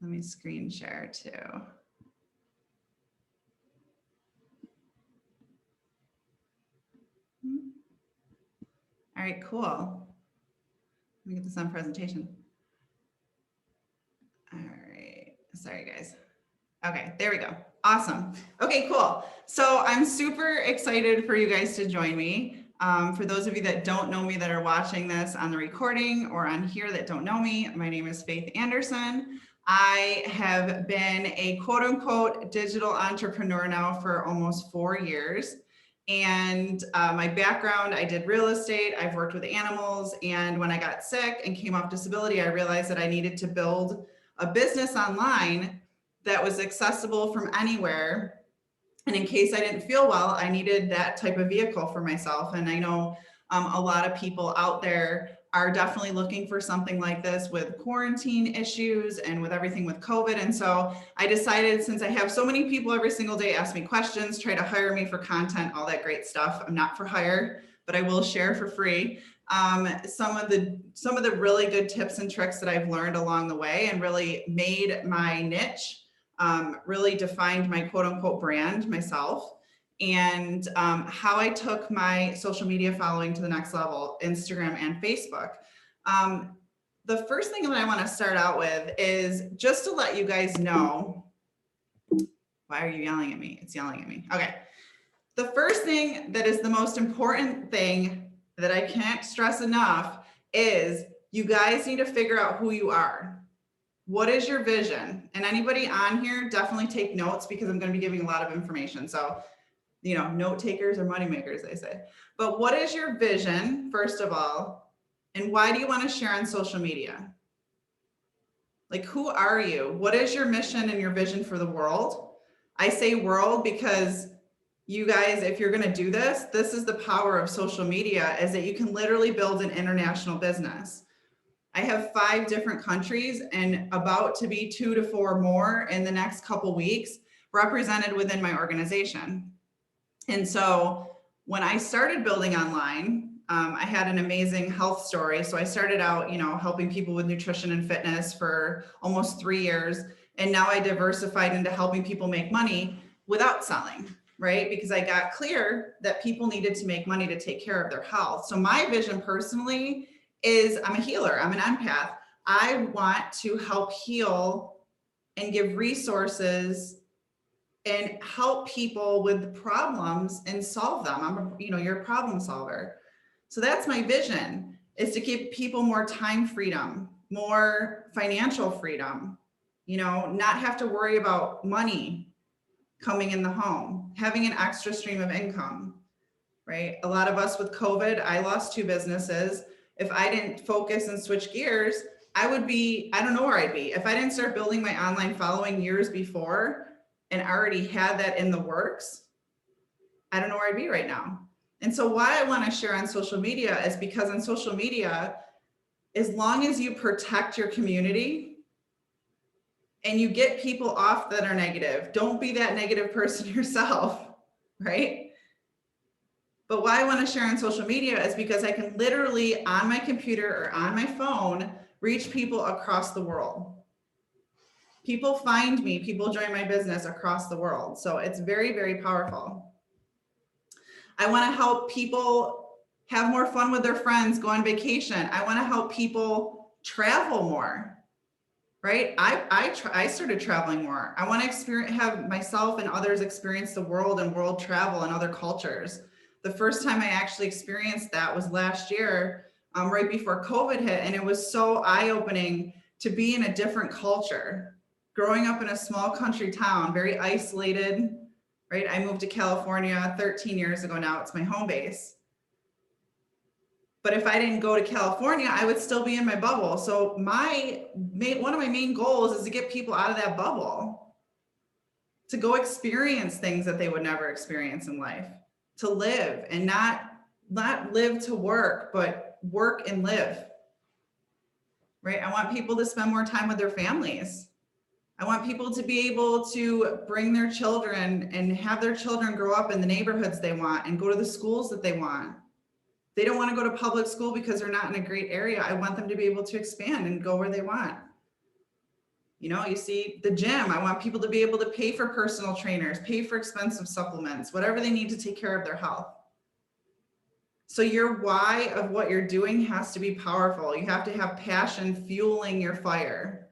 Let me screen share too. All right, cool. Let me get this on presentation. All right, sorry guys. Okay, there we go. Awesome. Okay, cool. So I'm super excited for you guys to join me. For those of you that don't know me that are watching this on the recording or on here that don't know me, my name is Faith Anderson. I have been a quote unquote digital entrepreneur now for almost 4 years. And my background, I did real estate, I've worked with animals. And when I got sick and came off disability, I realized that I needed to build a business online that was accessible from anywhere. And in case I didn't feel well, I needed that type of vehicle for myself. And I know a lot of people out there are definitely looking for something like this with quarantine issues and with everything with COVID. And so I decided, since I have so many people every single day ask me questions, try to hire me for content, all that great stuff. I'm not for hire, but I will share for free some of the really good tips and tricks that I've learned along the way and really made my niche, really defined my quote unquote brand myself, and how I took my social media following to the next level, Instagram and Facebook. The first thing that I want to start out with is just to let you guys know, why are you yelling at me? It's yelling at me. Okay. The first thing that is the most important thing that I can't stress enough is you guys need to figure out who you are. What is your vision? And anybody on here, definitely take notes because I'm going to be giving a lot of information. So, you know, note takers are money makers, they say. But what is your vision, first of all? And why do you want to share on social media? Like, who are you? What is your mission and your vision for the world? I say world because you guys, if you're going to do this, this is the power of social media, is that you can literally build an international business. I have 5 different countries and about to be 2 to 4 more in the next couple weeks represented within my organization. And so when I started building online, I had an amazing health story. So I started out, you know, helping people with nutrition and fitness for almost 3 years. And now I diversified into helping people make money without selling, right? Because I got clear that people needed to make money to take care of their health. So my vision personally is I'm a healer, I'm an empath. I want to help heal and give resources and help people with problems and solve them. You're a problem solver. So that's my vision, is to give people more time freedom, more financial freedom, not have to worry about money coming in the home, having an extra stream of income, right? A lot of us with COVID, I lost 2 businesses. If I didn't focus and switch gears, I don't know where I'd be. If I didn't start building my online following years before and already had that in the works, I don't know where I'd be right now. And so why I want to share on social media is because on social media, as long as you protect your community and you get people off that are negative, don't be that negative person yourself, right? But why I want to share on social media is because I can literally on my computer or on my phone reach people across the world. People find me, people join my business across the world. So it's very, very powerful. I want to help people have more fun with their friends, go on vacation. I want to help people travel more, right? I started traveling more. I want to have myself and others experience the world and world travel and other cultures. The first time I actually experienced that was last year, right before COVID hit. And it was so eye-opening to be in a different culture. Growing up in a small country town, very isolated, right? I moved to California 13 years ago now. It's my home base. But if I didn't go to California, I would still be in my bubble. So one of my main goals is to get people out of that bubble, to go experience things that they would never experience in life, to live and not live to work, but work and live, right? I want people to spend more time with their families. I want people to be able to bring their children and have their children grow up in the neighborhoods they want and go to the schools that they want. They don't want to go to public school because they're not in a great area. I want them to be able to expand and go where they want. You know, you see the gym. I want people to be able to pay for personal trainers, pay for expensive supplements, whatever they need to take care of their health. So your why of what you're doing has to be powerful. You have to have passion fueling your fire.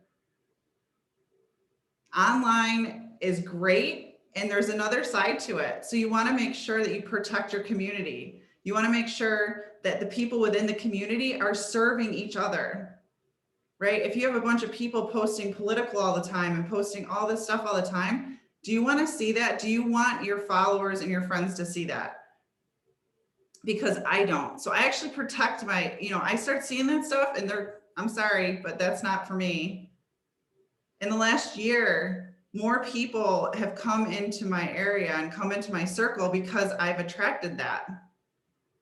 Online is great, and there's another side to it. So you want to make sure that you protect your community. You want to make sure that the people within the community are serving each other. Right? If you have a bunch of people posting political all the time and posting all this stuff all the time, do you want to see that? Do you want your followers and your friends to see that? Because I don't. So I actually protect my, I start seeing that stuff and I'm sorry, but that's not for me. In the last year, more people have come into my area and come into my circle because I've attracted that.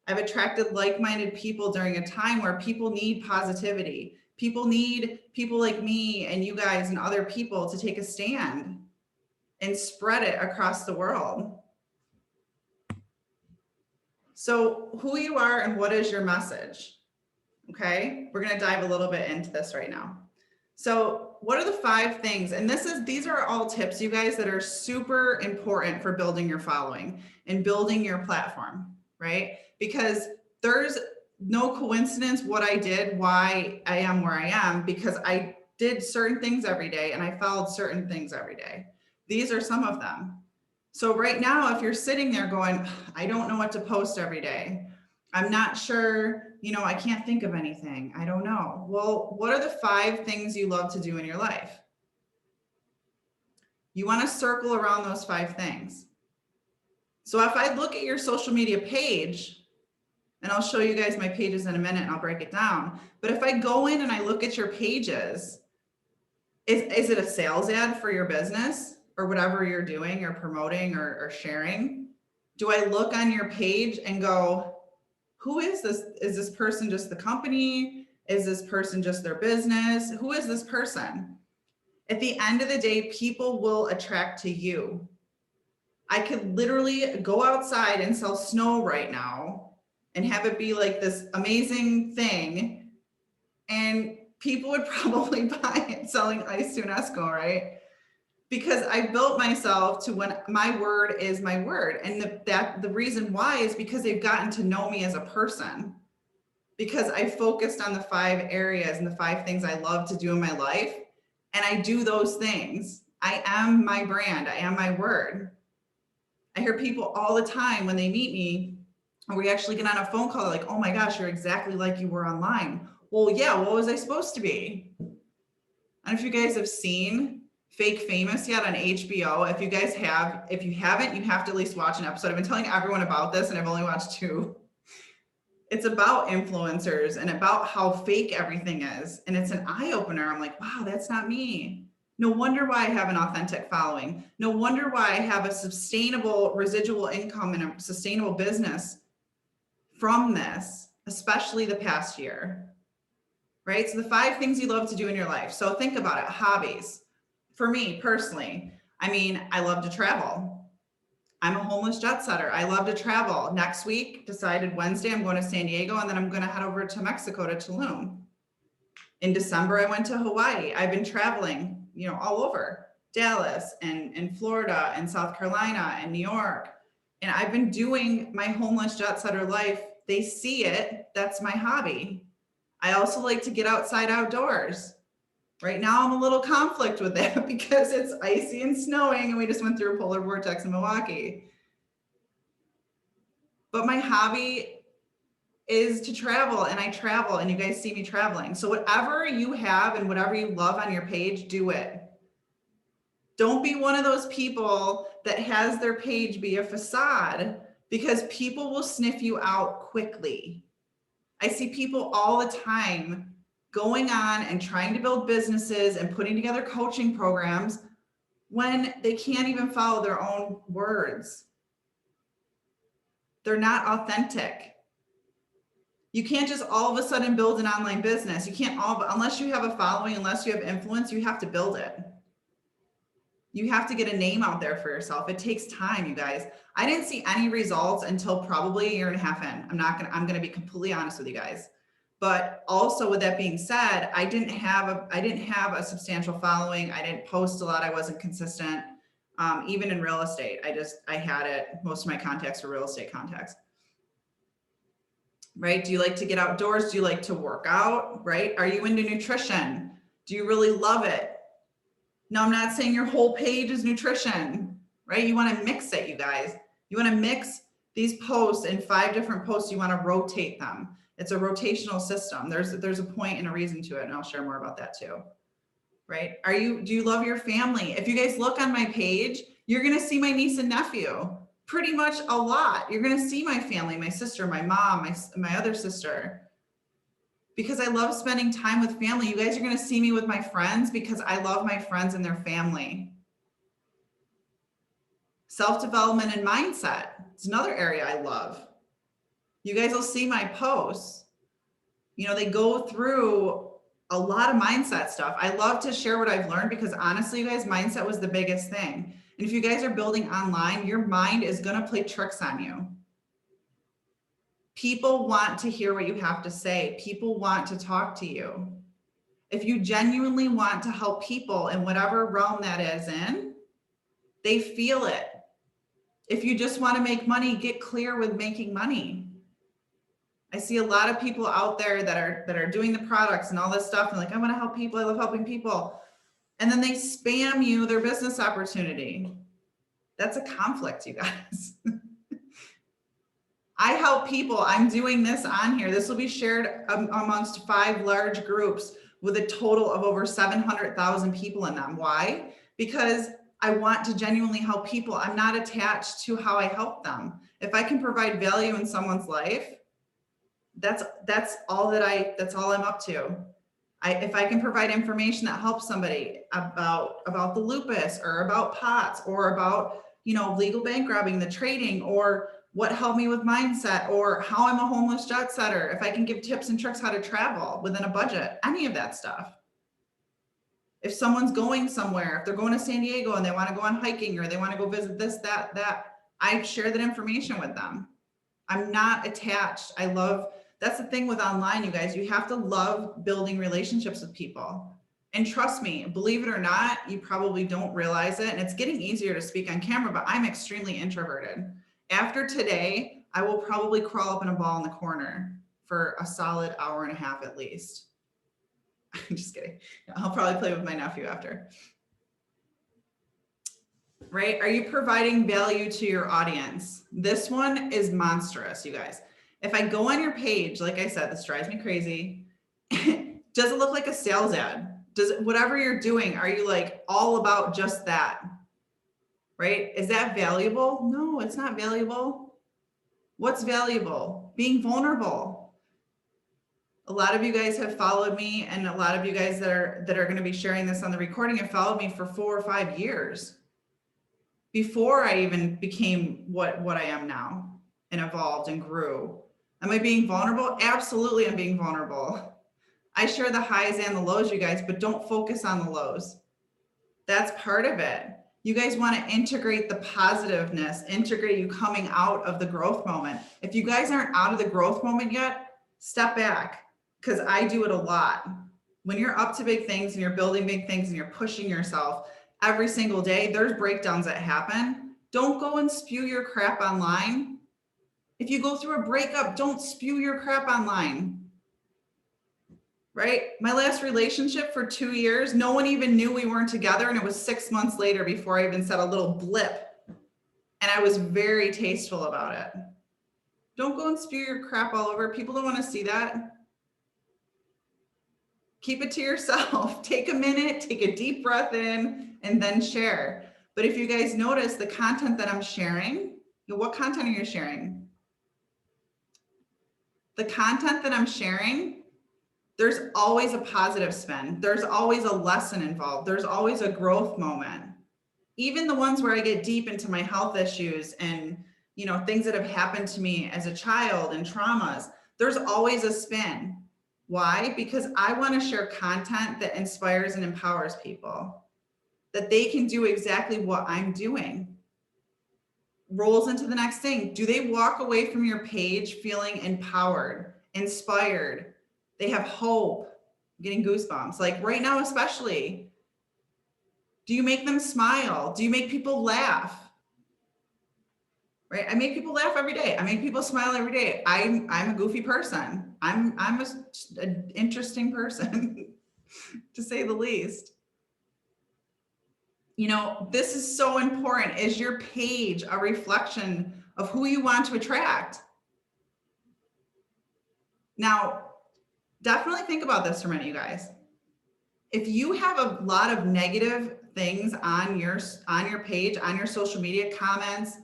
I've attracted like-minded people during a time where people need positivity. People need people like me and you guys and other people to take a stand and spread it across the world. So who you are and what is your message? Okay, we're going to dive a little bit into this right now. So what are the 5 things? And these are all tips, you guys, that are super important for building your following and building your platform, right? Because there's no coincidence what I did, why I am where I am, because I did certain things every day and I followed certain things every day. These are some of them. So right now, if you're sitting there going, I don't know what to post every day, I'm not sure, I can't think of anything, I don't know. Well, what are the 5 things you love to do in your life? You want to circle around those 5 things. So if I look at your social media page, and I'll show you guys my pages in a minute and I'll break it down. But if I go in and I look at your pages, is it a sales ad for your business or whatever you're doing or promoting or sharing? Do I look on your page and go, who is this? Is this person just the company? Is this person just their business? Who is this person? At the end of the day, people will attract to you. I could literally go outside and sell snow right now and have it be like this amazing thing, and people would probably buy it selling ice to Esco, right? Because I built myself to when my word is my word. And the reason why is because they've gotten to know me as a person, because I focused on the 5 areas and the 5 things I love to do in my life. And I do those things. I am my brand. I am my word. I hear people all the time when they meet me, or we actually get on a phone call, they're like, oh my gosh, you're exactly like you were online. Well, yeah, what was I supposed to be? I don't know if you guys have seen Fake Famous yet on HBO. If you guys have, if you haven't, you have to at least watch an episode. I've been telling everyone about this and I've only watched 2. It's about influencers and about how fake everything is. And it's an eye opener. I'm like, wow, that's not me. No wonder why I have an authentic following. No wonder why I have a sustainable residual income and a sustainable business from this, especially the past year, right? So the 5 things you love to do in your life. So think about it, hobbies. For me personally, I love to travel. I'm a homeless jet setter. I love to travel. Next week, decided Wednesday, I'm going to San Diego, and then I'm going to head over to Mexico to Tulum. In December, I went to Hawaii. I've been traveling, all over Dallas and Florida and South Carolina and New York. And I've been doing my homeless jet setter life. They see it. That's my hobby. I also like to get outside outdoors. Right now, I'm a little conflict with that because it's icy and snowing and we just went through a polar vortex in Milwaukee. But my hobby is to travel, and I travel, and you guys see me traveling. So whatever you have and whatever you love on your page, do it. Don't be one of those people that has their page be a facade, because people will sniff you out quickly. I see people all the time going on and trying to build businesses and putting together coaching programs when they can't even follow their own words. They're not authentic. You can't just all of a sudden build an online business. You can't unless you have a following, unless you have influence, you have to build it. You have to get a name out there for yourself. It takes time, you guys. I didn't see any results until probably a year and a half in. I'm going to be completely honest with you guys. But also with that being said, I didn't have a substantial following. I didn't post a lot. I wasn't consistent. Even in real estate, I had it. Most of my contacts were real estate contacts. Right? Do you like to get outdoors? Do you like to work out? Right? Are you into nutrition? Do you really love it? No, I'm not saying your whole page is nutrition, right? You want to mix it, you guys. You want to mix these posts in 5 different posts. You want to rotate them. It's a rotational system. There's a point and a reason to it, and I'll share more about that too. Right? Do you love your family? If you guys look on my page, you're going to see my niece and nephew pretty much a lot. You're going to see my family, my sister, my mom, my other sister, because I love spending time with family. You guys are going to see me with my friends because I love my friends and their family. Self-development and mindset. It's another area I love. You guys will see my posts. You know, they go through a lot of mindset stuff. I love to share what I've learned because honestly, you guys, mindset was the biggest thing. And if you guys are building online, your mind is going to play tricks on you. People want to hear what you have to say. People want to talk to you. If you genuinely want to help people in whatever realm that is in, they feel it. If you just want to make money, get clear with making money. I see a lot of people out there that are doing the products and all this stuff and like, I want to help people. I love helping people. And then they spam you their business opportunity. That's a conflict, you guys. I help people. I'm doing this on here. This will be shared amongst 5 large groups with a total of over 700,000 people in them. Why? Because I want to genuinely help people. I'm not attached to how I help them. If I can provide value in someone's life, that's all I'm up to. If I can provide information that helps somebody about the lupus or about POTS or about, legal bank robbing, the trading, or what helped me with mindset, or how I'm a homeless jet setter, if I can give tips and tricks how to travel within a budget, any of that stuff. If someone's going somewhere, if they're going to San Diego and they want to go on hiking or they want to go visit this, that, I share that information with them. I'm not attached. That's the thing with online, you guys. You have to love building relationships with people. And trust me, believe it or not, you probably don't realize it. And it's getting easier to speak on camera, but I'm extremely introverted. After today, I will probably crawl up in a ball in the corner for a solid hour and a half at least. I'm just kidding. I'll probably play with my nephew after. Right? Are you providing value to your audience? This one is monstrous, you guys. If I go on your page, like I said, this drives me crazy. Does it look like a sales ad? Whatever you're doing, are you like all about just that? Right? Is that valuable? No, it's not valuable. What's valuable? Being vulnerable. A lot of you guys have followed me, and a lot of you guys that are going to be sharing this on the recording have followed me for 4 or 5 years before I even became what I am now and evolved and grew. Am I being vulnerable? Absolutely, I'm being vulnerable. I share the highs and the lows, you guys, but don't focus on the lows. That's part of it. You guys want to integrate the positiveness, integrate you coming out of the growth moment. If you guys aren't out of the growth moment yet, step back, because I do it a lot. When you're up to big things and you're building big things and you're pushing yourself every single day, there's breakdowns that happen. Don't go and spew your crap online. If you go through a breakup, don't spew your crap online. Right? My last relationship for 2 years, no one even knew we weren't together. And it was 6 months later before I even said a little blip. And I was very tasteful about it. Don't go and spew your crap all over. People don't want to see that. Keep it to yourself. Take a minute, take a deep breath in, and then share. But if you guys notice the content that I'm sharing, what content are you sharing? The content that I'm sharing, there's always a positive spin. There's always a lesson involved. There's always a growth moment. Even the ones where I get deep into my health issues and, things that have happened to me as a child and traumas, there's always a spin. Why? Because I want to share content that inspires and empowers people, that they can do exactly what I'm doing. Rolls into the next thing. Do they walk away from your page feeling empowered, inspired, They have hope. I'm getting goosebumps. Like right now, especially. Do you make them smile? Do you make people laugh? Right? I make people laugh every day. I make people smile every day. I'm a goofy person. I'm an interesting person, to say the least. You know, this is so important. Is your page a reflection of who you want to attract? Now, definitely think about this for a minute, you guys. If you have a lot of negative things on your page, on your social media comments,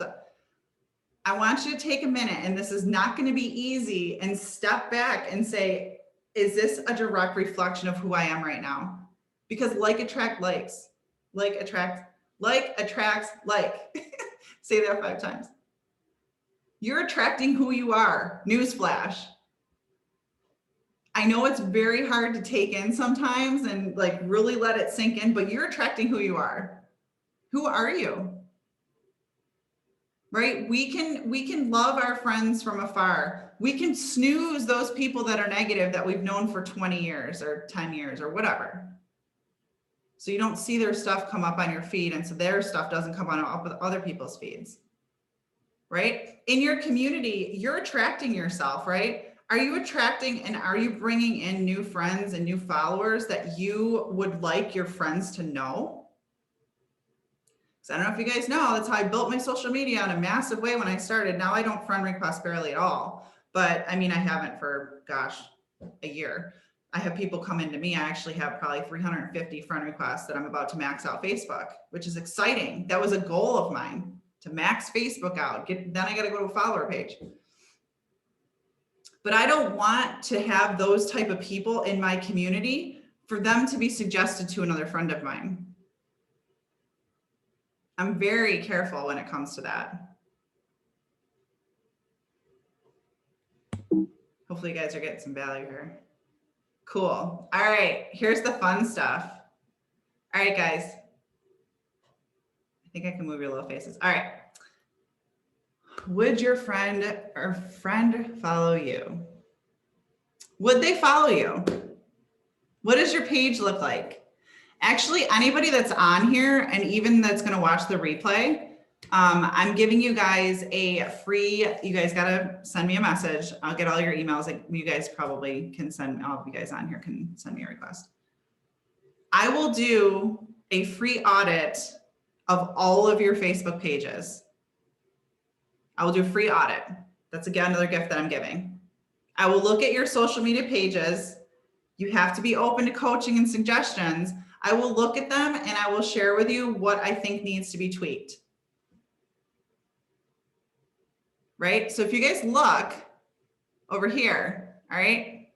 I want you to take a minute, and this is not going to be easy, and step back and say, is this a direct reflection of who I am right now? Because like attracts likes, like attracts like. Say that 5 times. You're attracting who you are. Newsflash. I know it's very hard to take in sometimes and like really let it sink in, but you're attracting who you are. Who are you? Right? We can love our friends from afar. We can snooze those people that are negative that we've known for 20 years or 10 years or whatever. So you don't see their stuff come up on your feed, and so their stuff doesn't come on up with other people's feeds. Right? In your community, you're attracting yourself, right? Are you attracting and are you bringing in new friends and new followers that you would like your friends to know? So I don't know if you guys know, that's how I built my social media in a massive way when I started. Now I don't friend request barely at all, but I mean, I haven't for, gosh, a year. I have people come into me. I actually have probably 350 friend requests that I'm about to max out Facebook, which is exciting. That was a goal of mine, to max Facebook out. Then I got to go to a follower page. But I don't want to have those type of people in my community for them to be suggested to another friend of mine. I'm very careful when it comes to that. Hopefully you guys are getting some value here. Cool. All right, here's the fun stuff. All right, guys. I think I can move your little faces. All right. Would your friend or friend follow you? Would they follow you? What does your page look like? Actually, anybody that's on here and even that's going to watch the replay, I'm giving you guys a free, you guys got to send me a message. I'll get all your emails. Like you guys probably can send, all of you guys on here can send me a request. I will do a free audit of all of your Facebook pages. I will do a free audit. That's again, another gift that I'm giving. I will look at your social media pages. You have to be open to coaching and suggestions. I will look at them and I will share with you what I think needs to be tweaked. Right? So if you guys look over here, all right,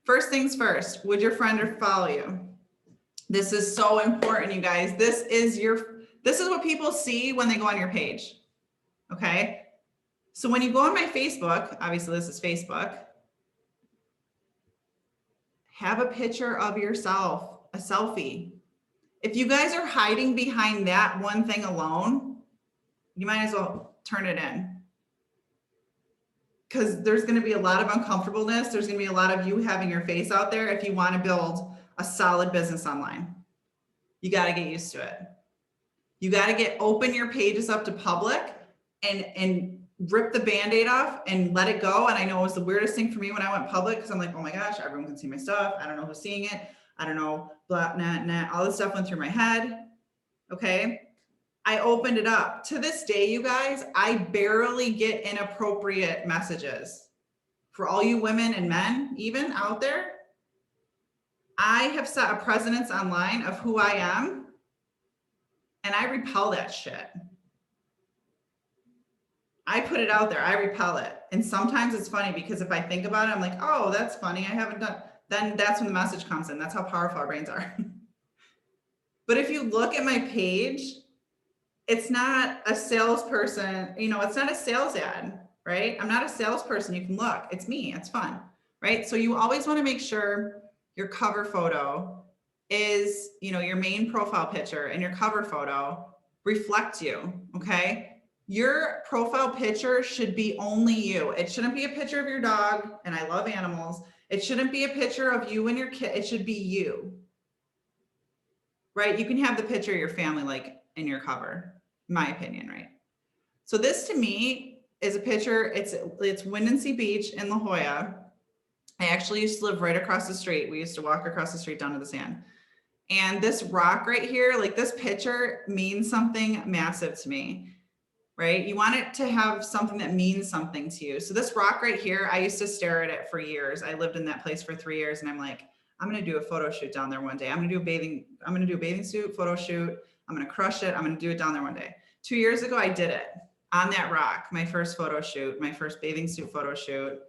first things first, would your friend or follow you? This is so important, you guys. This is what people see when they go on your page. Okay. So when you go on my Facebook, obviously this is Facebook, have a picture of yourself, a selfie. If you guys are hiding behind that one thing alone, you might as well turn it in. Because there's going to be a lot of uncomfortableness. There's going to be a lot of you having your face out there if you want to build a solid business online. You got to get used to it. You got to open your pages up to public and rip the Band-Aid off and let it go. And I know it was the weirdest thing for me when I went public, because I'm like, oh my gosh, everyone can see my stuff. I don't know who's seeing it. I don't know, blah, nah, all this stuff went through my head. Okay. I opened it up. To this day, you guys, I barely get inappropriate messages. For all you women and men, even out there, I have set a precedence online of who I am, and I repel that shit. I put it out there, I repel it. And sometimes it's funny because if I think about it, I'm like, oh, that's funny, I haven't done, then that's when the message comes in. That's how powerful our brains are. But if you look at my page, it's not a salesperson, you know, it's not a sales ad, right? I'm not a salesperson. You can look, it's me, it's fun, right? So you always want to make sure your cover photo is, you know, your main profile picture and your cover photo reflect you, okay? Your profile picture should be only you. It shouldn't be a picture of your dog, and I love animals. It shouldn't be a picture of you and your kid. It should be you, right? You can have the picture of your family like in your cover, in my opinion, right? So this to me is a picture. It's Windansea Beach in La Jolla. I actually used to live right across the street. We used to walk across the street down to the sand. And this rock right here, like this picture means something massive to me, right? You want it to have something that means something to you. So this rock right here, I used to stare at it for years. I lived in that place for 3 years and I'm like, I'm going to do a photo shoot down there one day. I'm going to do a bathing suit photo shoot. I'm going to crush it. I'm going to do it down there one day. 2 years ago, I did it on that rock. My first photo shoot, my first bathing suit photo shoot.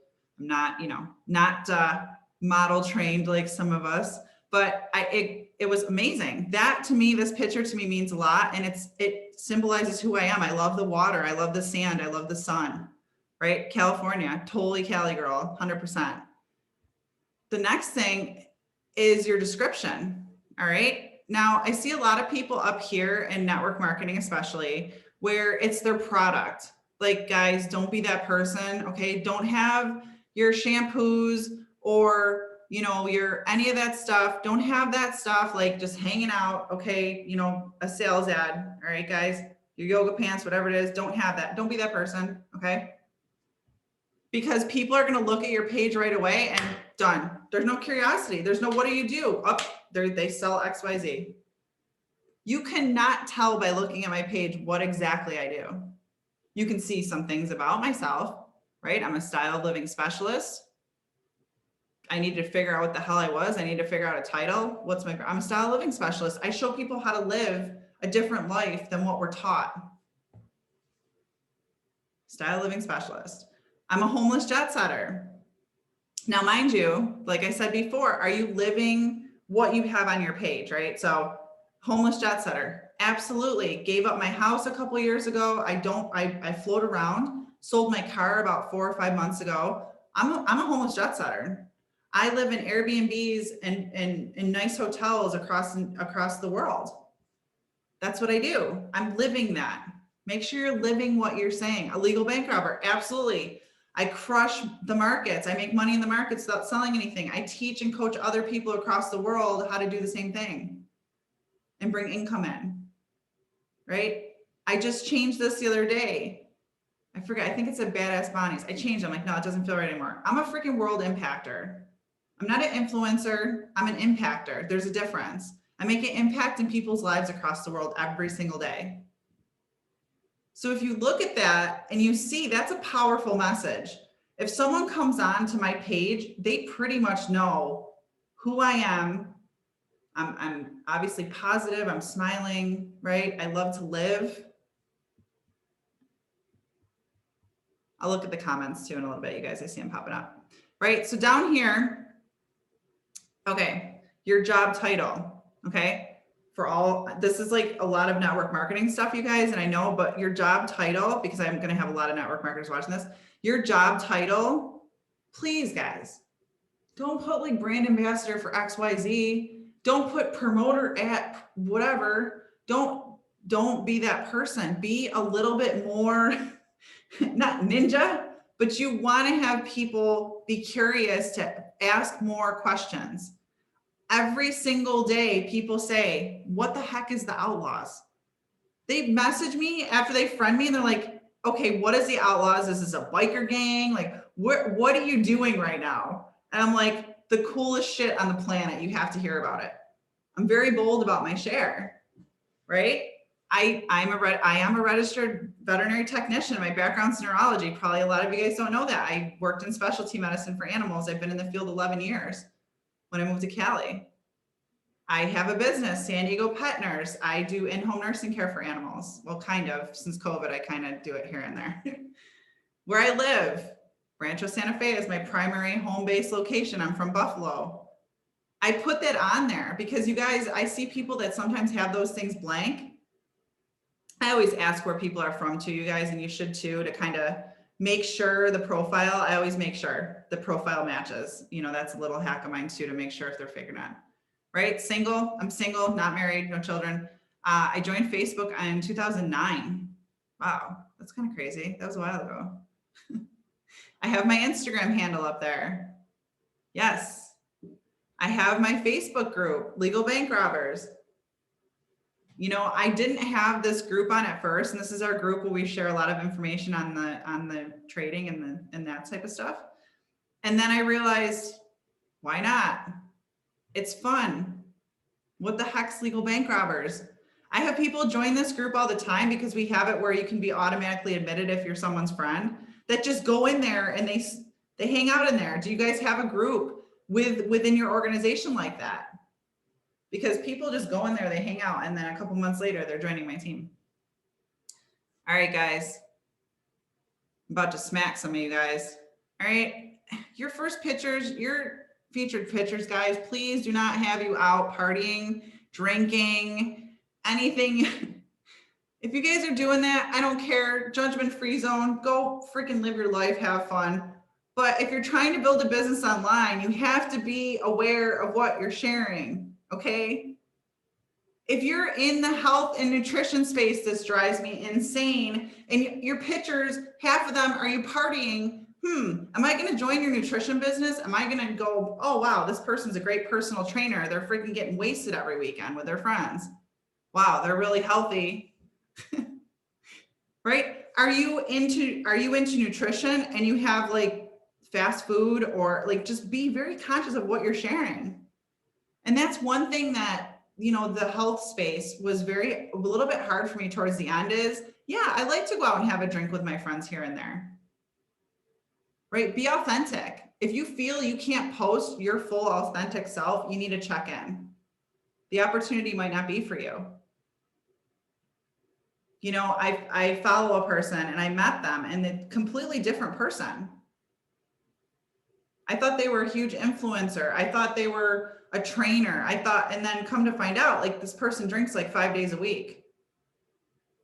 I'm not, not model trained like some of us, but it was amazing. That to me, this picture to me means a lot. And it symbolizes who I am. I love the water. I love the sand. I love the sun, right? California, totally Cali girl, 100%. The next thing is your description. All right. Now I see a lot of people up here in network marketing, especially where it's their product. Like, guys, don't be that person. Okay. Don't have your shampoos or your any of that stuff. Don't have that stuff like just hanging out. Okay. A sales ad. All right, guys, your yoga pants, whatever it is, don't have that. Don't be that person. Okay. Because people are going to look at your page right away and done. There's no curiosity. There's no, what do you do? They sell XYZ. You cannot tell by looking at my page what exactly I do. You can see some things about myself, right? I'm a style living specialist. I need to figure out what the hell I was. I need to figure out a title. I'm a style living specialist. I show people how to live a different life than what we're taught. Style living specialist. I'm a homeless jet setter. Now, mind you, like I said before, are you living what you have on your page, right? So homeless jet setter, absolutely. Gave up my house a couple of years ago. I float around, sold my car about 4 or 5 months ago. I'm a homeless jet setter. I live in Airbnbs and in nice hotels across the world. That's what I do. I'm living that. Make sure you're living what you're saying. A legal bank robber, absolutely. I crush the markets. I make money in the markets without selling anything. I teach and coach other people across the world how to do the same thing and bring income in, right? I just changed this the other day. I forget, I think it's a Badass Bonnie's. I changed it. I'm like, no, it doesn't feel right anymore. I'm a freaking world impactor. I'm not an influencer. I'm an impactor. There's a difference. I make an impact in people's lives across the world every single day. So if you look at that and you see, that's a powerful message. If someone comes on to my page, they pretty much know who I am. I'm obviously positive. I'm smiling, right? I love to live. I'll look at the comments too in a little bit, you guys. I see them popping up, right? So down here, okay, your job title, okay? This is like a lot of network marketing stuff, you guys, and I know, but your job title, because I'm going to have a lot of network marketers watching this, your job title, please guys, don't put like brand ambassador for XYZ. Don't put promoter at whatever. Don't be that person. Be a little bit more, not ninja, but you want to have people be curious to ask more questions. Every single day, people say, what the heck is the Outlaws? They message me after they friend me and they're like, okay, what is the Outlaws? Is this a biker gang? Like, what are you doing right now? And I'm like, the coolest shit on the planet. You have to hear about it. I'm very bold about my share, right? I am a registered veterinary technician. My background's neurology. Probably a lot of you guys don't know that. I worked in specialty medicine for animals. I've been in the field 11 years. When I moved to Cali, I have a business, San Diego Pet Nurse. I do in-home nursing care for animals. Well, kind of. Since COVID, I kind of do it here and there. Where I live, Rancho Santa Fe is my primary home-based location. I'm from Buffalo. I put that on there because you guys, I see people that sometimes have those things blank. I always ask where people are from too, you guys, and you should too, to kind of make sure the profile, I always make sure the profile matches. That's a little hack of mine too, to make sure if they're figuring out, right? Single, I'm single, not married, no children. I joined Facebook in 2009. Wow, that's kind of crazy. That was a while ago. I have my Instagram handle up there. Yes. I have my Facebook group, Legal Bank Robbers. You know, I didn't have this group on at first, and this is our group where we share a lot of information on the trading and that type of stuff. And then I realized, why not? It's fun. What the heck's Legal Bank Robbers? I have people join this group all the time because we have it where you can be automatically admitted if you're someone's friend, that just go in there and they hang out in there. Do you guys have a group within your organization like that? Because people just go in there, they hang out, and then a couple months later, they're joining my team. All right, guys. I'm about to smack some of you guys. All right. Your first pictures, your featured pictures, guys, please do not have you out partying, drinking, anything. If you guys are doing that, I don't care. Judgment-free zone. Go freaking live your life, have fun. But if you're trying to build a business online, you have to be aware of what you're sharing, okay? If you're in the health and nutrition space, this drives me insane. And your pictures, half of them, are you partying? Am I going to join your nutrition business? Am I going to go, oh, wow, this person's a great personal trainer. They're freaking getting wasted every weekend with their friends. Wow, they're really healthy. Right? Are you into nutrition and you have like fast food, or like, just be very conscious of what you're sharing. And that's one thing that, you know, the health space was a little bit hard for me towards the end is, yeah, I like to go out and have a drink with my friends here and there. Right? Be authentic. If you feel you can't post your full authentic self, you need to check in. The opportunity might not be for you. You know, I follow a person and I met them and a completely different person. I thought they were a huge influencer. I thought they were a trainer. And then come to find out, like, this person drinks like 5 days a week.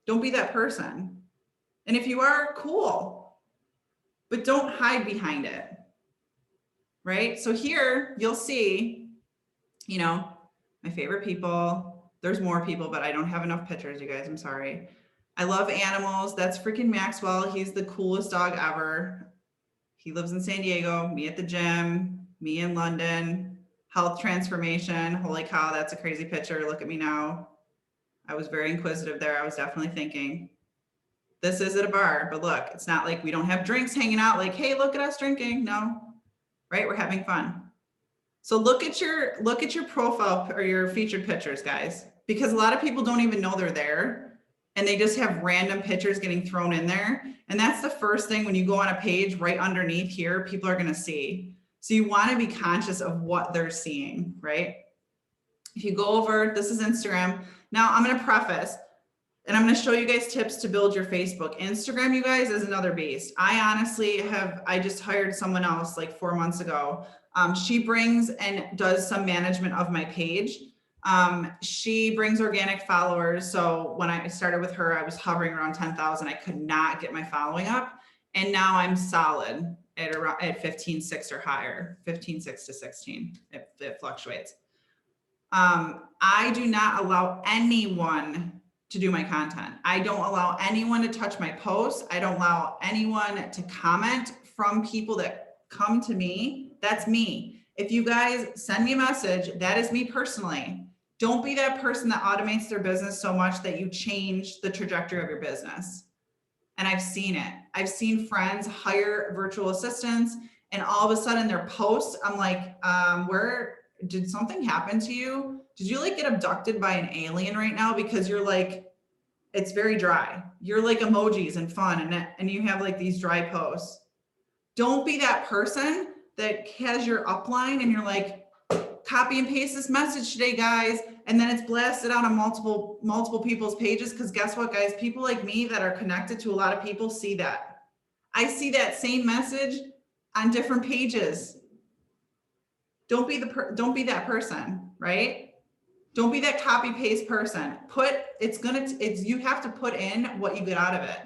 Don't be that person. And if you are, cool, but don't hide behind it. Right? So here you'll see, you know, my favorite people. There's more people, but I don't have enough pictures, you guys. I'm sorry. I love animals. That's freaking Maxwell. He's the coolest dog ever. He lives in San Diego, me at the gym, me in London, health transformation. Holy cow, that's a crazy picture. Look at me now. I was very inquisitive there. I was definitely thinking, this is at a bar, but look, it's not like we don't have drinks hanging out like, hey, look at us drinking. No, right? We're having fun. So look at your profile or your featured pictures, guys, because a lot of people don't even know they're there. And they just have random pictures getting thrown in there. And that's the first thing when you go on a page right underneath here, people are going to see. So you want to be conscious of what they're seeing, right? If you go over, this is Instagram. Now I'm going to preface, and I'm going to show you guys tips to build your Facebook. Instagram, you guys, is another beast. I just hired someone else like 4 months ago. She brings and does some management of my page. She brings organic followers. So when I started with her, I was hovering around 10,000. I could not get my following up. And now I'm solid at around 15,600 or higher, 15,600 to 16. It fluctuates. I do not allow anyone to do my content. I don't allow anyone to touch my posts. I don't allow anyone to comment from people that come to me. That's me. If you guys send me a message, that is me personally. Don't be that person that automates their business so much that you change the trajectory of your business. And I've seen it. I've seen friends hire virtual assistants and all of a sudden their posts, I'm like, where did something happen to you? Did you like get abducted by an alien right now? Because you're like, it's very dry. You're like emojis and fun and you have like these dry posts. Don't be that person that has your upline and you're like, copy and paste this message today, guys. And then it's blasted out on multiple people's pages. Because guess what, guys? People like me that are connected to a lot of people see that. I see that same message on different pages. Don't be that person, right? Don't be that copy paste person. You have to put in what you get out of it.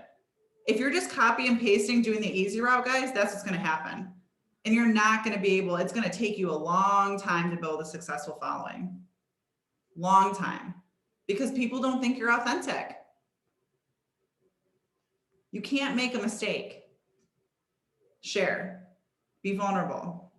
If you're just copy and pasting, doing the easy route, guys, that's what's going to happen. And you're not going to be able, it's going to take you a long time to build a successful following. Long time. Because people don't think you're authentic. You can't make a mistake. Share. Be vulnerable.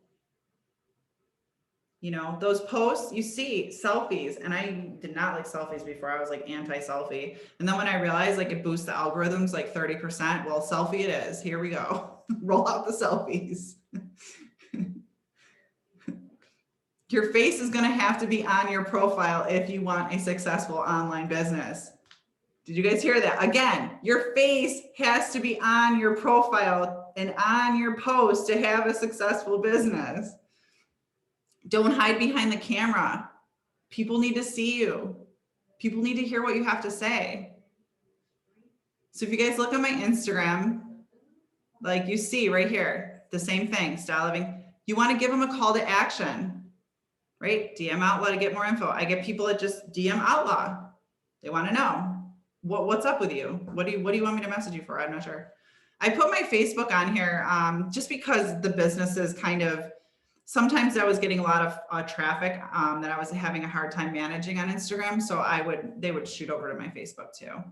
You know, those posts, you see selfies, and I did not like selfies before. I was like anti-selfie. And then when I realized like it boosts the algorithms like 30%, well, selfie it is. Here we go. Roll out the selfies. Your face is going to have to be on your profile if you want a successful online business. Did you guys hear that? Again, your face has to be on your profile and on your post to have a successful business. Don't hide behind the camera. People need to see you. People need to hear what you have to say. So if you guys look at my Instagram, like you see right here, the same thing, style living. You want to give them a call to action, right? DM Outlaw to get more info. I get people that just DM Outlaw. They want to know what's up with you. What do you want me to message you for? I'm not sure. I put my Facebook on here just because the business is kind of, sometimes I was getting a lot of traffic that I was having a hard time managing on Instagram. So they would shoot over to my Facebook too.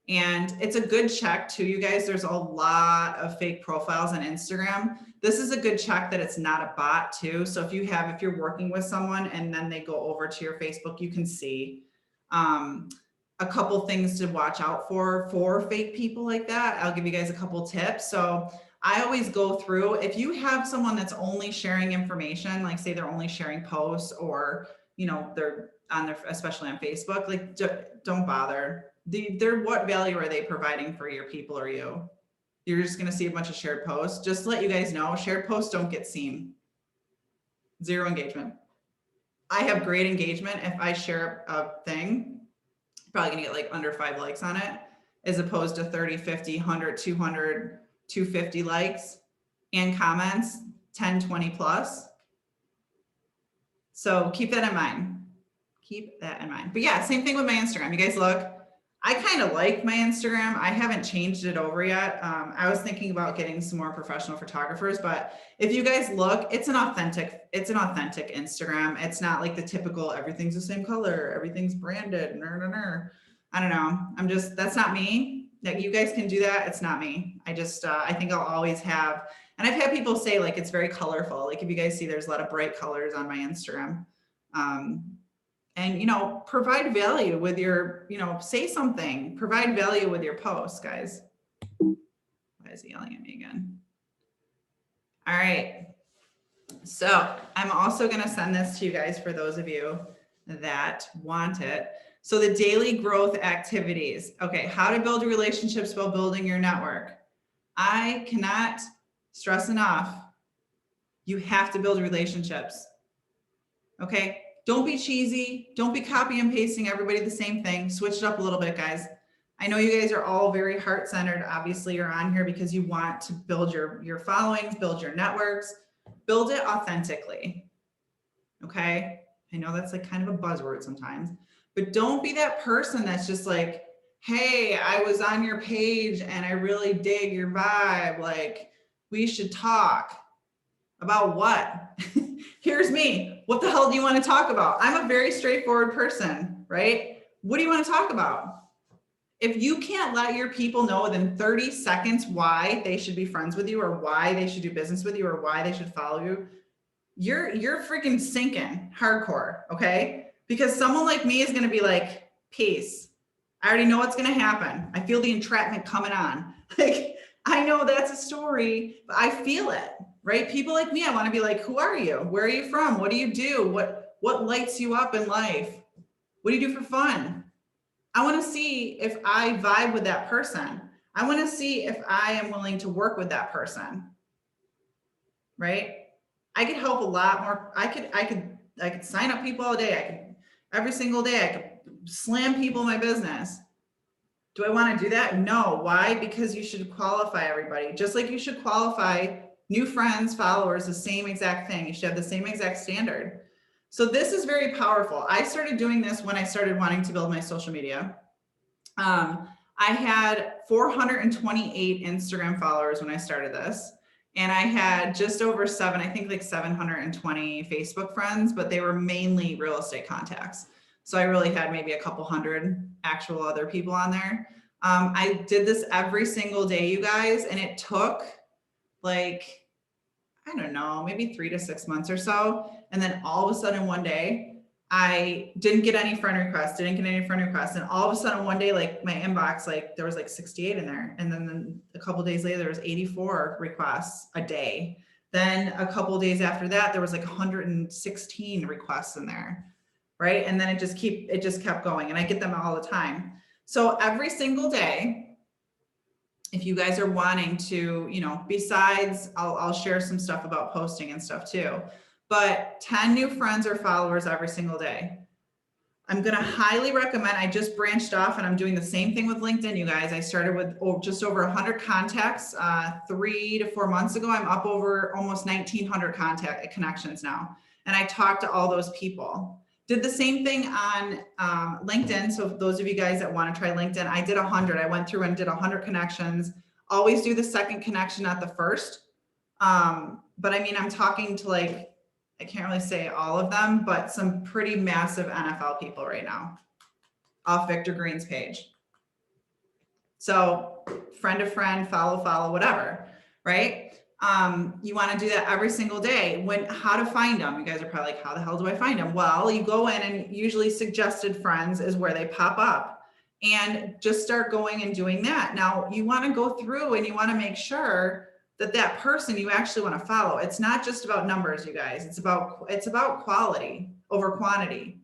And it's a good check too, you guys. There's a lot of fake profiles on Instagram. This is a good check that it's not a bot too. So if you're working with someone and then they go over to your Facebook, you can see a couple things to watch out for fake people like that. I'll give you guys a couple tips. So I always go through, if you have someone that's only sharing information, like say they're only sharing posts, or, you know, they're on their, especially on Facebook, like don't bother. What value are they providing for your people or you? You're just going to see a bunch of shared posts. Just to let you guys know, shared posts don't get seen. Zero engagement. I have great engagement. If I share a thing, probably going to get like under 5 likes on it, as opposed to 30, 50, 100, 200, 250 likes and comments, 10, 20 plus. So keep that in mind. Keep that in mind. But yeah, same thing with my Instagram. You guys look, I kind of like my Instagram. I haven't changed it over yet. I was thinking about getting some more professional photographers, but if you guys look, it's an authentic Instagram. It's not like the typical, everything's the same color, everything's branded. I don't know. That's not me. That you guys can do that. It's not me. I think I'll always have, and I've had people say like, it's very colorful. Like if you guys see, there's a lot of bright colors on my Instagram. And, you know, provide value with your, you know, say something, provide value with your posts, guys. Why is he yelling at me again? All right. So I'm also going to send this to you guys for those of you that want it. So the daily growth activities. Okay. How to build relationships while building your network. I cannot stress enough. You have to build relationships. Okay. Don't be cheesy. Don't be copy and pasting everybody the same thing. Switch it up a little bit, guys. I know you guys are all very heart-centered. Obviously, you're on here because you want to build your followings, build your networks, build it authentically. Okay? I know that's like kind of a buzzword sometimes, but don't be that person that's just like, hey, I was on your page and I really dig your vibe. Like, we should talk. About what? Here's me. What the hell do you want to talk about? I'm a very straightforward person, right? What do you want to talk about? If you can't let your people know within 30 seconds why they should be friends with you, or why they should do business with you, or why they should follow you, you're freaking sinking hardcore, okay? Because someone like me is going to be like, peace. I already know what's going to happen. I feel the entrapment coming on. Like, I know that's a story, but I feel it. Right? People like me, I want to be like, who are you? Where are you from? What do you do? What lights you up in life? What do you do for fun? I want to see if I vibe with that person. I want to see if I am willing to work with that person. Right? I could help a lot more. I could sign up people all day. Every single day, I could slam people in my business. Do I want to do that? No. Why? Because you should qualify everybody. Just like you should qualify new friends, followers, the same exact thing. You should have the same exact standard. So this is very powerful. I started doing this when I started wanting to build my social media. I had 428 Instagram followers when I started this. And I had just over I think like 720 Facebook friends, but they were mainly real estate contacts. So I really had maybe a couple hundred actual other people on there. I did this every single day, you guys, and it took like, I don't know, maybe 3 to 6 months or so. And then all of a sudden one day, I didn't get any friend requests, And all of a sudden one day, like my inbox, like there was like 68 in there. And then a couple of days later, there was 84 requests a day. Then a couple of days after that, there was like 116 requests in there. Right. And then it just kept going. And I get them all the time. So every single day, if you guys are wanting to, besides, I'll share some stuff about posting and stuff too, but 10 new friends or followers every single day. I'm going to highly recommend, I just branched off and I'm doing the same thing with LinkedIn, you guys. I started with just over 100 contacts 3 to 4 months ago. I'm up over almost 1,900 contact connections now. And I talked to all those people. Did the same thing on LinkedIn. So those of you guys that want to try LinkedIn, I did 100. I went through and did 100 connections. Always do the second connection, not the first. But I mean, I'm talking to like, I can't really say all of them, but some pretty massive NFL people right now off Victor Green's page. So friend to friend, follow, whatever, right? You want to do that every single day. How to find them? You guys are probably like, how the hell do I find them? Well, you go in and usually suggested friends is where they pop up, and just start going and doing that. Now you want to go through and you want to make sure that person you actually want to follow. It's not just about numbers, you guys. It's about quality over quantity.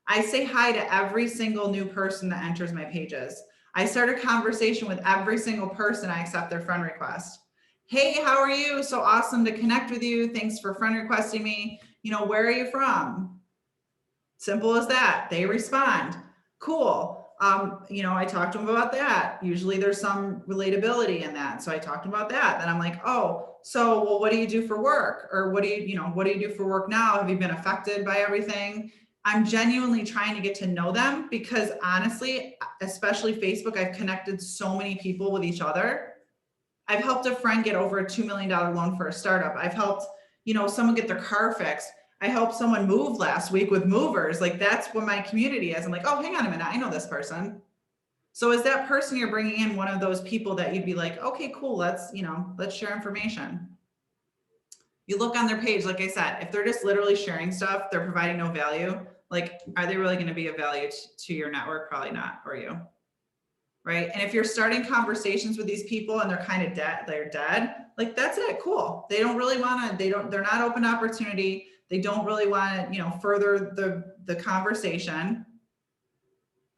I say hi to every single new person that enters my pages. I start a conversation with every single person I accept their friend request. Hey, how are you? So awesome to connect with you. Thanks for friend requesting me. Where are you from? Simple as that. They respond. Cool. I talked to them about that. Usually there's some relatability in that. So I talked about that. Then I'm like, oh, so, well, what do you do for work? Or what do you do for work now? Have you been affected by everything? I'm genuinely trying to get to know them, because honestly, especially Facebook, I've connected so many people with each other. I've helped a friend get over a $2 million loan for a startup. I've helped, someone get their car fixed. I helped someone move last week with movers. Like, that's what my community is. I'm like, oh, hang on a minute. I know this person. So is that person you're bringing in one of those people that you'd be like, okay, cool. Let's share information. You look on their page, like I said, if they're just literally sharing stuff, they're providing no value. Like, are they really going to be of value to your network? Probably not, or you. Right. And if you're starting conversations with these people and they're kind of dead, like, that's it. Cool. They don't really want to, they're not open to opportunity. They don't really want to, further the conversation.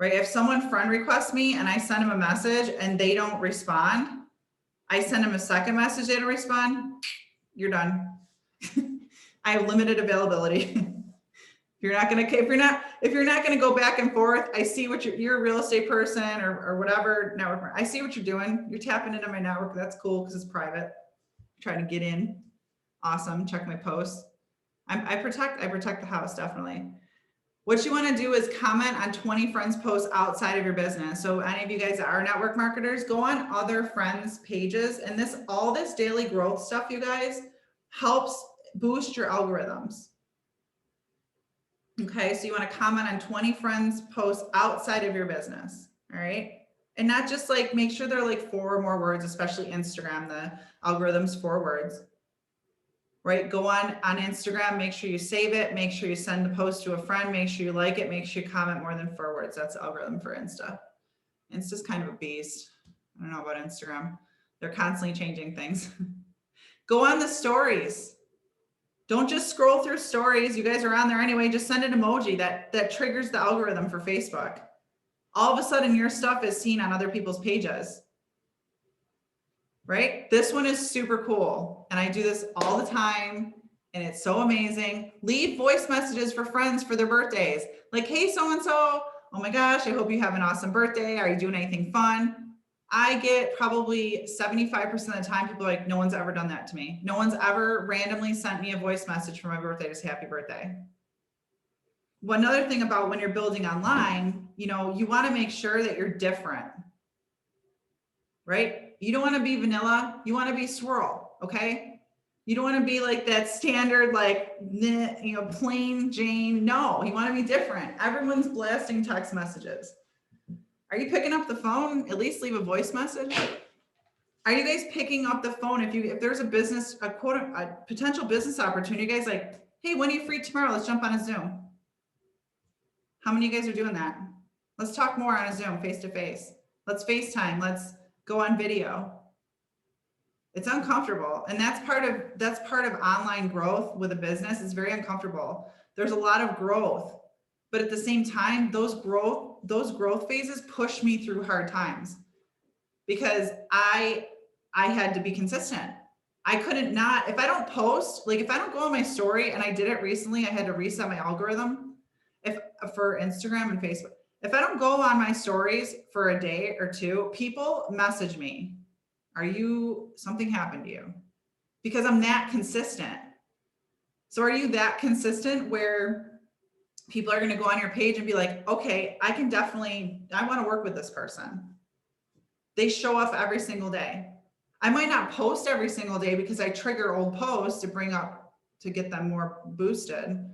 Right. If someone friend requests me and I send them a message and they don't respond, I send them a second message, they don't respond, you're done. I have limited availability. If you're not going to go back and forth, I see what you're a real estate person or whatever network. I see what you're doing. You're tapping into my network. That's cool because it's private. Trying to get in. Awesome. Check my posts. I protect the house, definitely. What you want to do is comment on 20 friends' posts outside of your business. So any of you guys that are network marketers, go on other friends' pages, and all this daily growth stuff, you guys, helps boost your algorithms. Okay, so you want to comment on 20 friends' posts outside of your business, all right? And not just like, make sure they're like 4 or more words, especially Instagram, the algorithm's 4 words, right? Go on Instagram, make sure you save it, make sure you send the post to a friend, make sure you like it, make sure you comment more than 4 words. That's the algorithm for Insta. Insta's kind of a beast. I don't know about Instagram. They're constantly changing things. Go on the stories. Don't just scroll through stories. You guys are on there anyway. Just send an emoji that triggers the algorithm for Facebook. All of a sudden, your stuff is seen on other people's pages, right? This one is super cool. And I do this all the time. And it's so amazing. Leave voice messages for friends for their birthdays. Like, hey, so-and-so, oh my gosh, I hope you have an awesome birthday. Are you doing anything fun? I get probably 75% of the time people are like, no one's ever done that to me. No one's ever randomly sent me a voice message for my birthday to say happy birthday. One other thing about when you're building online, you want to make sure that you're different, right? You don't want to be vanilla. You want to be swirl, okay? You don't want to be like that standard, like, plain Jane. No, you want to be different. Everyone's blasting text messages. Are you picking up the phone? At least leave a voice message. Are you guys picking up the phone? If there's a business, a potential business opportunity, you guys like, hey, when are you free tomorrow? Let's jump on a Zoom. How many of you guys are doing that? Let's talk more on a Zoom, face to face. Let's FaceTime. Let's go on video. It's uncomfortable. And that's part of online growth with a business. It's very uncomfortable. There's a lot of growth, but at the same time, those growth phases push me through hard times because I had to be consistent. I couldn't not, if I don't post, like if I don't go on my story, and I did it recently, I had to reset my algorithm for Instagram and Facebook. If I don't go on my stories for a day or two, people message me. Something happened to you? Because I'm that consistent. So are you that consistent where people are going to go on your page and be like, okay, I want to work with this person. They show up every single day. I might not post every single day because I trigger old posts to get them more boosted.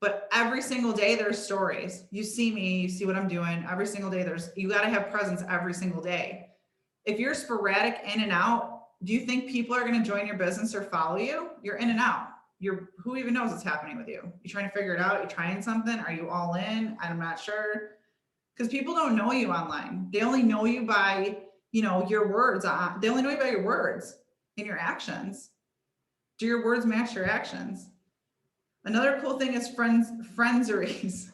But every single day there's stories. You see me, you see what I'm doing. Every single day you got to have presence every single day. If you're sporadic in and out, do you think people are going to join your business or follow you? You're in and out. Who even knows what's happening with you? You trying to figure it out? You trying something? Are you all in? I'm not sure. Because people don't know you online. They only know you by, your words. They only know you by your words and your actions. Do your words match your actions? Another cool thing is friendversaries.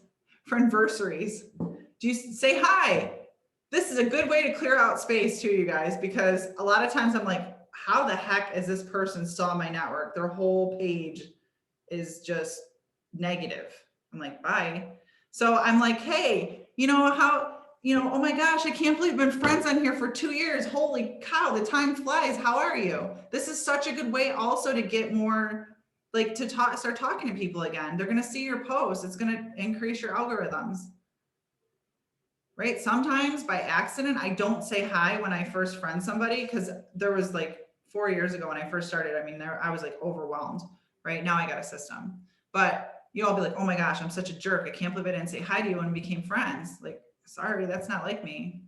Do you say hi? This is a good way to clear out space too, you guys, because a lot of times I'm like, how the heck is this person still on my network? Their whole page is just negative. I'm like, bye. So I'm like, hey, oh my gosh, I can't believe we've been friends on here for 2 years. Holy cow, the time flies. How are you? This is such a good way also to get more, start talking to people again. They're going to see your posts. It's going to increase your algorithms. Right? Sometimes by accident, I don't say hi when I first friend somebody, because there was 4 years ago when I first started. I was overwhelmed. Right now I got a system, but I'll be like, oh my gosh, I'm such a jerk. I can't believe I didn't say hi to you when we became friends. Sorry, that's not like me.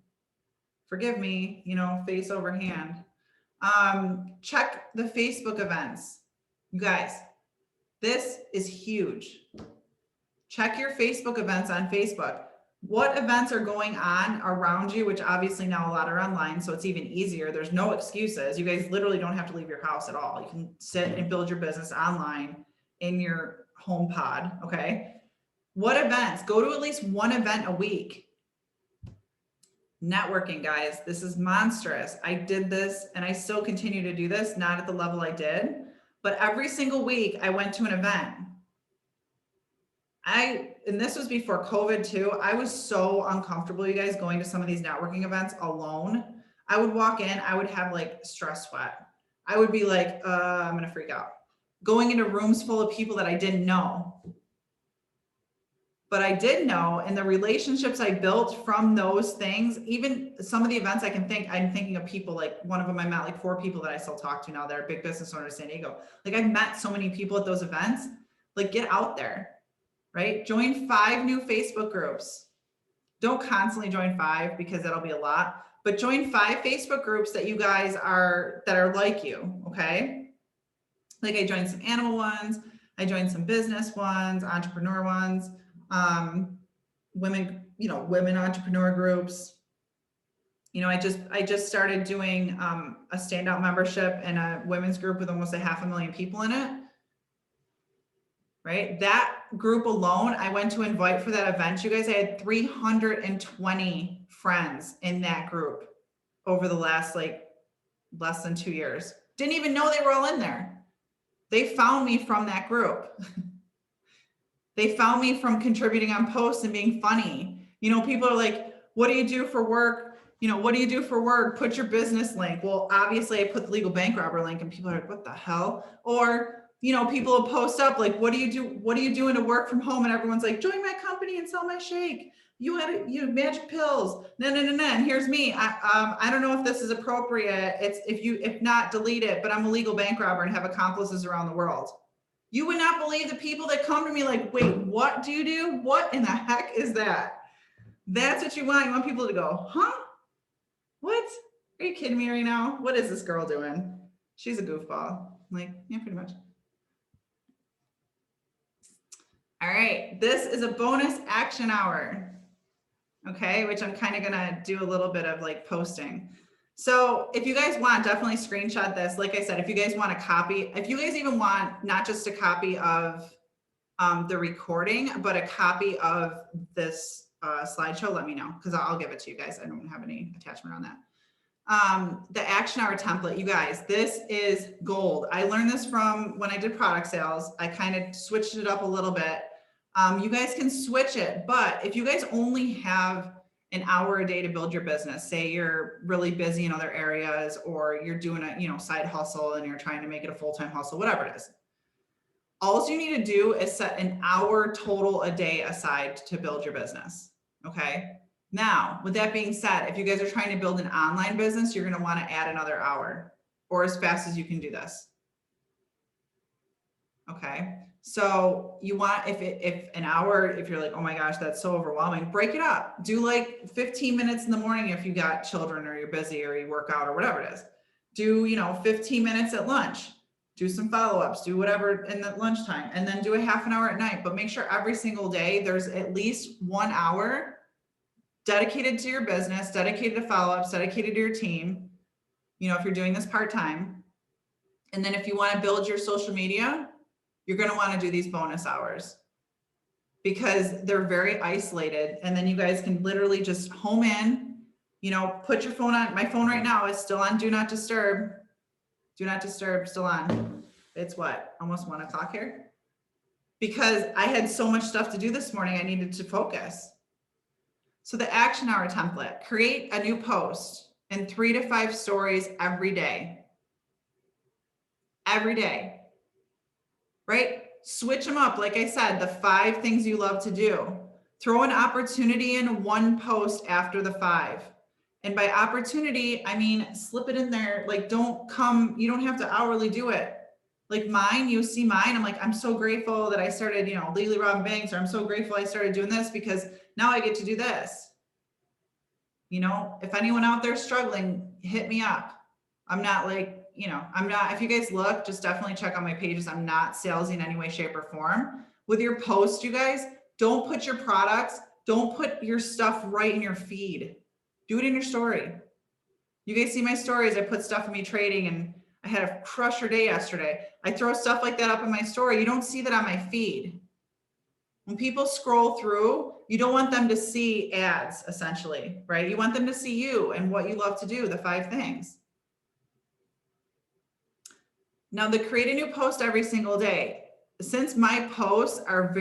Forgive me, face over hand. Check the Facebook events. You guys, this is huge. Check your Facebook events on Facebook. What events are going on around you, which obviously now a lot are online, so it's even easier. There's no excuses. You guys literally don't have to leave your house at all. You can sit and build your business online in your home pod, okay? What events? Go to at least one event a week. Networking, guys, this is monstrous. I did this and I still continue to do this, not at the level I did, but every single week I went to an event. And this was before COVID too. I was so uncomfortable, you guys, going to some of these networking events alone. I would walk in, I would have stress sweat. I would be like, I'm going to freak out. Going into rooms full of people that I didn't know. But I did know, and the relationships I built from those things, even some of the events I'm thinking of people, one of them I met 4 people that I still talk to now that are big business owners in San Diego. I've met so many people at those events. Get out there. Right? Join 5 new Facebook groups. Don't constantly join 5 because that'll be a lot, but join 5 Facebook groups that you guys that are like you. Okay. I joined some animal ones. I joined some business ones, entrepreneur ones, women entrepreneur groups. I just started doing a standout membership in a women's group with almost 500,000 people in it. Right? That group alone, I went to invite for that event. You guys, I had 320 friends in that group over the last less than 2 years. Didn't even know they were all in there. They found me from that group. They found me from contributing on posts and being funny. People are like, what do you do for work? What do you do for work? Put your business link. Well, obviously I put the legal bank robber link and people are like, what the hell? Or people will post up what do you do? What are you doing to work from home? And everyone's like, join my company and sell my shake. You magic pills. No. And here's me. I don't know if this is appropriate. If not, delete it. But I'm a legal bank robber and have accomplices around the world. You would not believe the people that come to me wait, what do you do? What in the heck is that? That's what you want. You want people to go, huh? What? Are you kidding me right now? What is this girl doing? She's a goofball. Like, yeah, pretty much. All right, this is a bonus action hour. Okay, which I'm kind of gonna do a little bit of like posting. So if you guys want, definitely screenshot this. Like I said, if you guys want a copy, if you guys even want not just a copy of the recording, but a copy of this slideshow, let me know, because I'll give it to you guys. I don't have any attachment on that. The action hour template, you guys, this is gold. I learned this from when I did product sales. I kind of switched it up a little bit. You guys can switch it, but if you guys only have an hour a day to build your business, say you're really busy in other areas, or you're doing a side hustle and you're trying to make it a full-time hustle, whatever it is, all you need to do is set an hour total a day aside to build your business. Okay. Now, with that being said, if you guys are trying to build an online business, you're going to want to add another hour, or as fast as you can do this. Okay. So you want, if an hour, if you're like, oh my gosh, that's so overwhelming, break it up. Do like 15 minutes in the morning if you got children, or you're busy, or you work out, or whatever it is. Do 15 minutes at lunch. Do some follow-ups, do whatever in the lunchtime, and then do a half an hour at night. But make sure every single day there's at least 1 hour dedicated to your business, dedicated to follow-ups, dedicated to your team, if you're doing this part-time. And then if you want to build your social media, you're going to want to do these bonus hours, because they're very isolated. And then you guys can literally just home in, put your phone on. My phone right now is still on Do Not Disturb. Do Not Disturb, still on. It's what, almost 1 o'clock here? Because I had so much stuff to do this morning, I needed to focus. So the action hour template, create a new post and 3 to 5 stories every day. Every day, right? Switch them up. Like I said, the 5 things you love to do. Throw an opportunity in 1 post after the 5. And by opportunity, I mean, slip it in there. Like, you don't have to hourly do it. Like mine, you see mine, I'm like, I'm so grateful that I started, Legally Robin Banks, or I'm so grateful I started doing this because now I get to do this. If anyone out there struggling, hit me up. I'm not like, if you guys look, just definitely check out my pages. I'm not salesy in any way, shape, or form. With your posts, you guys, don't put your products, don't put your stuff right in your feed. Do it in your story. You guys see my stories. I put stuff in me trading, and I had a crusher day yesterday. I throw stuff like that up in my story. You don't see that on my feed. When people scroll through, you don't want them to see ads, essentially, right? You want them to see you and what you love to do, the 5 things. Now, the create a new post every single day. Since my posts are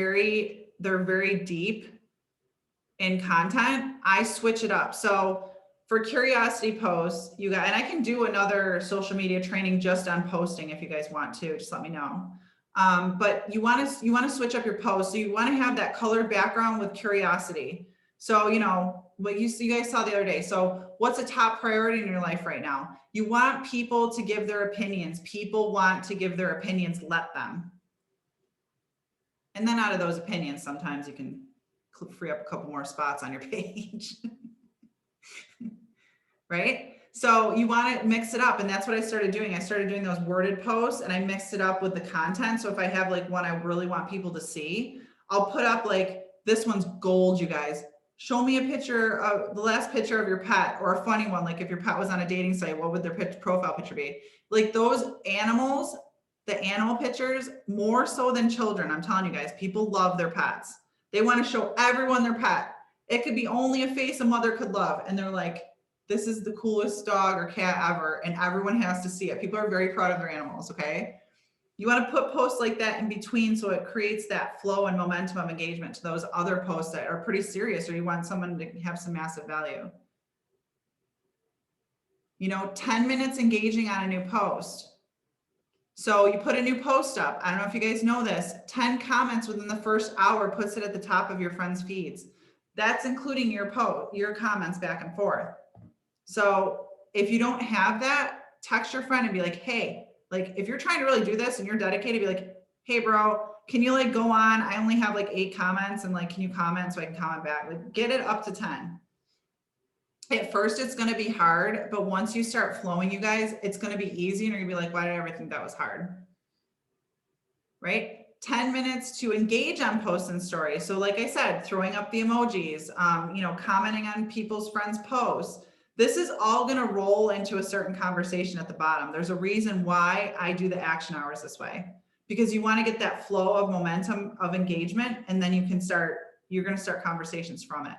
they're very deep in content, I switch it up. So for curiosity posts, and I can do another social media training just on posting if you guys want to, just let me know. But you want to switch up your posts. So you want to have that colored background with curiosity. So, what you guys saw the other day. So what's a top priority in your life right now? You want people to give their opinions. People want to give their opinions, let them. And then out of those opinions, sometimes you can free up a couple more spots on your page. Right? So you want to mix it up. And that's what I started doing. I started doing those worded posts, and I mixed it up with the content. So if I have like one I really want people to see, I'll put up like, this one's gold, you guys. Show me a picture of the last picture of your pet, or a funny one. Like if your pet was on a dating site, what would their profile picture be? Like those animals, the animal pictures, more so than children. I'm telling you guys, people love their pets. They want to show everyone their pet. It could be only a face a mother could love. And they're like, this is the coolest dog or cat ever. And everyone has to see it. People are very proud of their animals. Okay. You want to put posts like that in between, so it creates that flow and momentum of engagement to those other posts that are pretty serious, or you want someone to have some massive value. 10 minutes engaging on a new post. So you put a new post up. I don't know if you guys know this, 10 comments within the first hour puts it at the top of your friends' feeds. That's including your comments back and forth. So if you don't have that, text your friend and be like, hey, like if you're trying to really do this and you're dedicated, be like, hey bro, can you like go on? I only have like 8 comments, and like, can you comment so I can comment back? Like get it up to 10. At first, it's going to be hard, but once you start flowing, you guys, it's going to be easy. And you're going to be like, why did I ever think that was hard? Right? 10 minutes to engage on posts and stories. So like I said, throwing up the emojis, commenting on people's friends' posts. This is all going to roll into a certain conversation at the bottom. There's a reason why I do the action hours this way, because you want to get that flow of momentum of engagement, and then you're going to start conversations from it.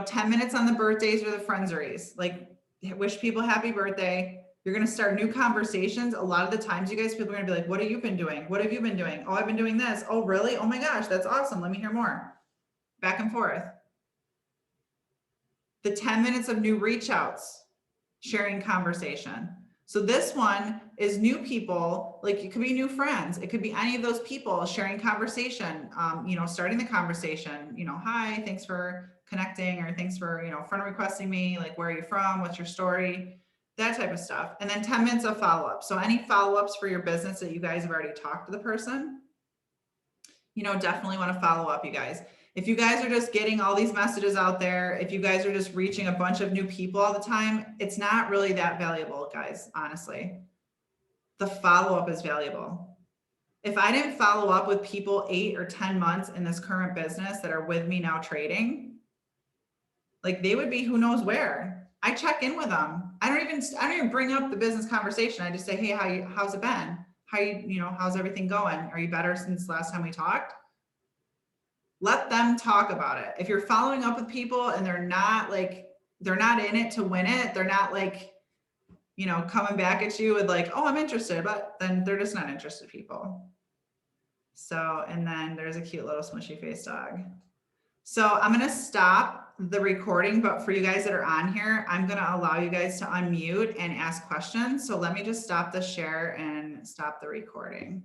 10 minutes on the birthdays or the friendseries, like wish people happy birthday. You're going to start new conversations. A lot of the times, you guys, people are going to be like, what have you been doing? What have you been doing? Oh, I've been doing this. Oh, really? Oh my gosh, that's awesome. Let me hear more. Back and forth. The 10 minutes of new reach outs, sharing conversation. So this one is new people, like it could be new friends. It could be any of those people sharing conversation, starting the conversation, hi, thanks for connecting, or thanks for, friend requesting me, like, where are you from? What's your story? That type of stuff. And then 10 minutes of follow-up. So any follow-ups for your business that you guys have already talked to the person, definitely want to follow up, you guys. If you guys are just getting all these messages out there, if you guys are just reaching a bunch of new people all the time, it's not really that valuable, guys, honestly. The follow-up is valuable. If I didn't follow up with people 8 or 10 months in this current business that are with me now trading, like they would be who knows where. I check in with them. I don't even bring up the business conversation. I just say, hey, how's it been? How's everything going? Are you better since last time we talked? Let them talk about it. If you're following up with people and they're not in it to win it, they're not coming back at you with like, oh, I'm interested, but then they're just not interested people. So, and then there's a cute little smushy face dog. So I'm going to stop the recording, but for you guys that are on here, I'm going to allow you guys to unmute and ask questions. So let me just stop the share and stop the recording.